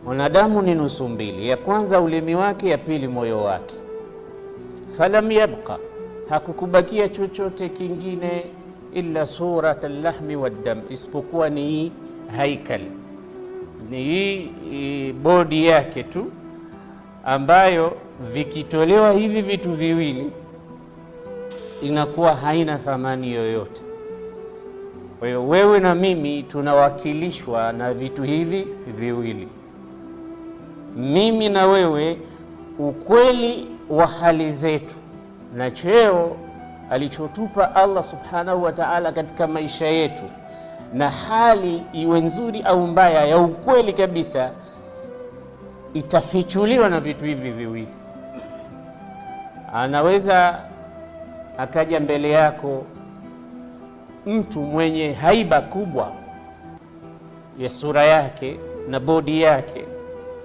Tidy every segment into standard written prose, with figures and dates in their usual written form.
Mwanadamu ni nusu mbili, ya kwanza ulimi wake, ya pili moyo wake. Falam yabqa, hakukubakia chochote kingine illa surat al-lahmi wad-dam, isipokuwa ni hii haikal, ni hii bodi yake tu, ambayo vikitolewa hivi vitu viwili inakuwa haina thamani yoyote. Kwa hiyo wewe na mimi tunawakilishwa na vitu hivi viwili. Mimi na wewe, ukweli wa hali zetu na cheo alichotupa Allah subhanahu wa ta'ala katika maisha yetu, na hali iwe nzuri au mbaya, ya ukweli kabisa, itafichuliwa na vitu hivi viwili. Anaweza akaja mbele yako mtu mwenye haiba kubwa ya sura yake na bodi yake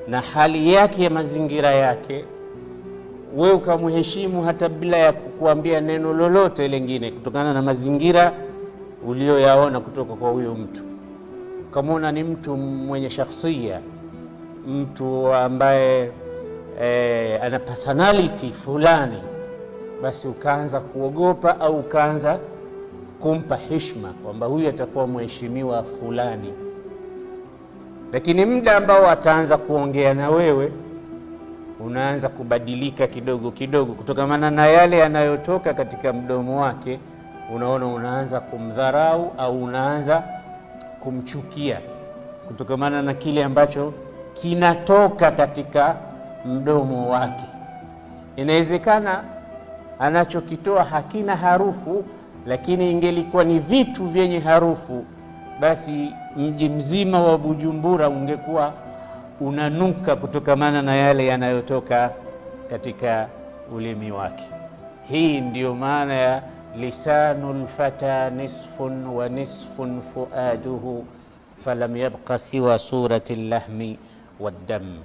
na hali yake ya mazingira yake, wewe ukamheshimu hata bila ya kukuambia neno lolote lingine, kutokana na mazingira ulioyaona kutoka kwa huyo mtu. Ukamwona ni mtu mwenye shakhsia, mtu ambaye ana personality fulani, basi ukaanza kuogopa au ukaanza kumpa heshima kwamba huyu atakuwa mheshimiwa fulani. Lakini muda ambao ataanza kuongea na wewe, unaanza kubadilika kidogo kidogo, kutokana na yale yanayotoka katika mdomo wake. Unaona, unaanza kumdharau au unaanza kumchukia kutokana na kile ambacho kinatoka katika mdomo wake. Inawezekana anachokitoa hakina harufu, lakini ingelikuwa ni vitu vyenye harufu, basi mji mzima wa Bujumbura ungekuwa unanuka kutokana na yale yanayotoka katika ulimi wake. Hii ndiyo maana ya lisanul fata nisfun wa nisfun fuaduhu falam yabqa siwa surati llahmi waddam.